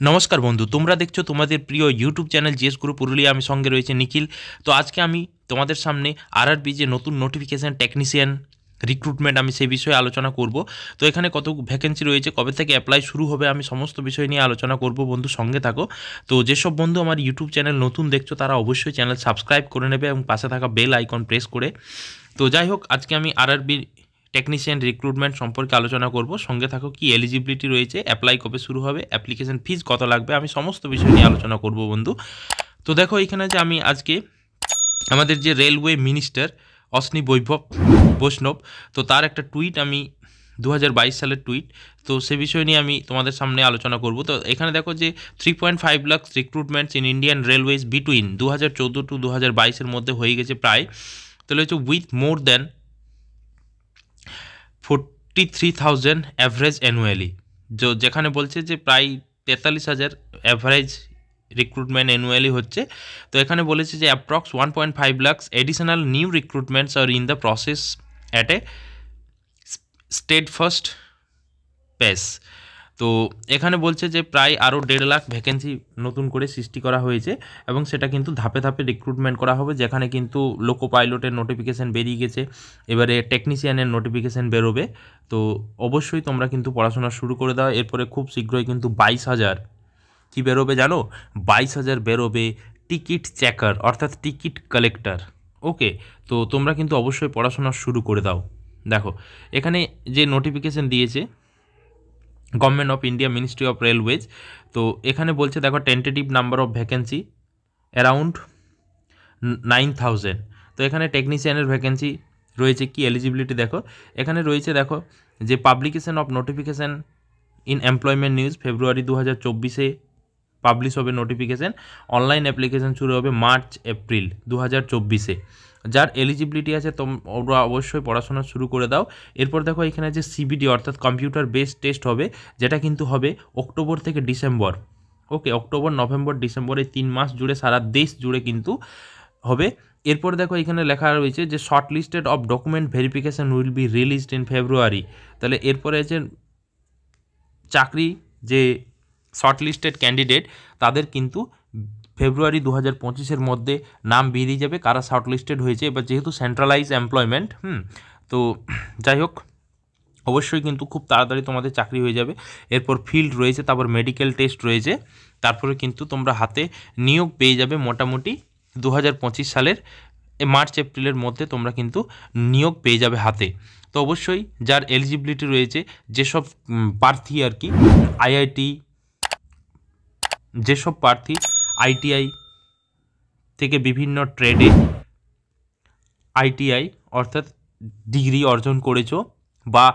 নমস্কার বন্ধু, তোমরা দেখছো তোমাদের প্রিয় ইউটিউব চ্যানেল জিএস গুরু পুরুলিয়া। আমি সঙ্গে রয়েছে নিখিল। তো আজকে আমি তোমাদের সামনে আরআরবি যে নতুন নোটিফিকেশান টেকনিশিয়ান রিক্রুটমেন্ট, আমি সেই বিষয়ে আলোচনা করব। তো এখানে কত ভ্যাকেন্সি রয়েছে, কবে থেকে অ্যাপ্লাই শুরু হবে, আমি সমস্ত বিষয় নিয়ে আলোচনা করব। বন্ধু সঙ্গে থাকো। তো যেসব বন্ধু আমার ইউটিউব চ্যানেল নতুন দেখছো তারা অবশ্যই চ্যানেল সাবস্ক্রাইব করে নেবে এবং পাশে থাকা বেল আইকন প্রেস করে। তো যাই হোক, আজকে আমি আরআরবির টেকনিশিয়ান রিক্রুটমেন্ট সম্পর্কে আলোচনা করব। সঙ্গে থাকো, কি এলিজিবিলিটি রয়েছে, অ্যাপ্লাই কবে শুরু হবে, অ্যাপ্লিকেশন ফিজ কত লাগবে, আমি সমস্ত বিষয় নিয়ে আলোচনা করব বন্ধু। তো দেখো এখানে যে আমি আজকে আমাদের যে রেলওয়ে মিনিস্টার অশ্বিনী বৈষ্ণব, তো তার একটা টুইট, আমি 2022 সালের টুইট, তো সে বিষয় নিয়ে আমি তোমাদের সামনে আলোচনা করব। তো এখানে দেখো যে 3.5 lakh recruitments in Indian railways between 2014 to 2022 মধ্যে হয়ে গেছে প্রায়। তাহলে হচ্ছে with more than 43,000 average annually, যেখানে বলছে যে প্রায় 43,000 অ্যাভারেজ রিক্রুটমেন্ট অ্যানুয়ালি হচ্ছে। তো এখানে বলেছে যে approx 1.5 lakhs additional new recruitments are in the process at a state fast pace. তো এখানে বলছে যে প্রায় আরও 1.5 লাখ ভ্যাকেন্সি নতুন করে সৃষ্টি করা হয়েছে এবং সেটা কিন্তু ধাপে ধাপে রিক্রুটমেন্ট করা হবে। যেখানে কিন্তু লোকো পাইলটের নোটিফিকেশান বেরিয়ে গেছে, এবারে টেকনিশিয়ানের নোটিফিকেশান বেরোবে। তো অবশ্যই তোমরা কিন্তু পড়াশোনা শুরু করে দাও। এরপরে খুব শীঘ্রই কিন্তু 22,000 কী বেরোবে জানো, 22,000 বেরোবে টিকিট চেকার, অর্থাৎ টিকিট কালেক্টর। ওকে, তো তোমরা কিন্তু অবশ্যই পড়াশোনা শুরু করে দাও। দেখো এখানে যে নোটিফিকেশান দিয়েছে government of India ministry of railways, তো এখানে বলছে দেখো tentative number of vacancy around 9,000। তো এখানে টেকনিশিয়ানের ভ্যাকেন্সি রয়েছে। কি এলিজিবিলিটি দেখো, এখানে রয়েছে দেখো যে publication of notification in employment news February 2024 publish হবে নোটিফিকেশান। অনলাইন অ্যাপ্লিকেশান শুরু হবে মার্চ এপ্রিল 2024। যার এলিজিবিলিটি আছে তোমরা অবশ্যই পড়াশোনা শুরু করে দাও। এরপর দেখো এখানে যে সিবিডি অর্থাৎ কম্পিউটার বেসড টেস্ট হবে, যেটা কিন্তু হবে অক্টোবর থেকে ডিসেম্বর। ওকে, অক্টোবর নভেম্বর ডিসেম্বর এই 3 মাস জুড়ে সারা দেশ জুড়ে কিন্তু হবে। এরপর দেখো এখানে লেখা রয়েছে যে short listed of document verification will be released in February. তাহলে এরপরে আছে চাকরি যে শর্ট লিস্টেড ক্যান্ডিডেট তাদের কিন্তু ফেব্রুয়ারি 2025 মধ্যে নাম বেরিয়ে যাবে কারা শর্ট লিস্টেড হয়েছে। এবার যেহেতু সেন্ট্রালাইজ এমপ্লয়মেন্ট, তো যাই হোক অবশ্যই কিন্তু খুব তাড়াতাড়ি তোমাদের চাকরি হয়ে যাবে। এরপর ফিল্ড রয়েছে, তারপর মেডিকেল টেস্ট রয়েছে, তারপরে কিন্তু তোমরা হাতে নিয়োগ পেয়ে যাবে মোটামুটি 2025 সালের মার্চ এপ্রিলের মধ্যে তোমরা কিন্তু নিয়োগ পেয়ে যাবে হাতে। তো অবশ্যই যার এলিজিবিলিটি রয়েছে, যেসব প্রার্থী আর কি আইআইটি, যেসব প্রার্থী আইটিআই থেকে বিভিন্ন ট্রেডে আইটিআই অর্থাৎ ডিগ্রি অর্জন করেছো বা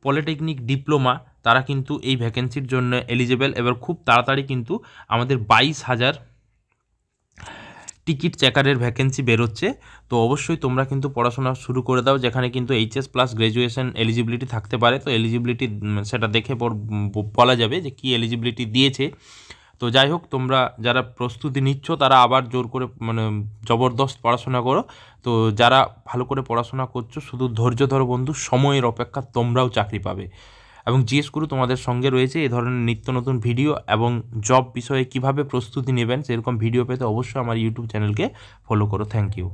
পলিটেকনিক ডিপ্লোমা, তারা কিন্তু এই ভ্যাকেন্সির জন্য এলিজিবল। এবার খুব তাড়াতাড়ি কিন্তু আমাদের 22,000 টিকিট চেকারের ভ্যাকেন্সি বেরোচ্ছে। তো অবশ্যই তোমরা কিন্তু পড়াশোনা শুরু করে দাও, যেখানে কিন্তু এইচএস প্লাস গ্র্যাজুয়েশন এলিজিবিলিটি থাকতে পারে। তো এলিজিবিলিটি সেটা দেখে বলা যাবে যে কী এলিজিবিলিটি দিয়েছে। তো যাই হোক, তোমরা যারা প্রস্তুতি নিচ্ছ তারা আবার জোর করে জবরদস্ত পড়াশোনা করো। তো যারা ভালো করে পড়াশোনা করছো শুধু ধৈর্য ধরো বন্ধু, সময়ের অপেক্ষা, তোমরাও চাকরি পাবে। এবং জিএস গুরু তোমাদের সঙ্গে রয়েছে এই ধরনের নিত্য নতুন ভিডিও এবং জব বিষয়ে কিভাবে প্রস্তুতি নেবেন সেরকম ভিডিও পেতে অবশ্যই আমার ইউটিউব চ্যানেলকে ফলো করো। Thank you.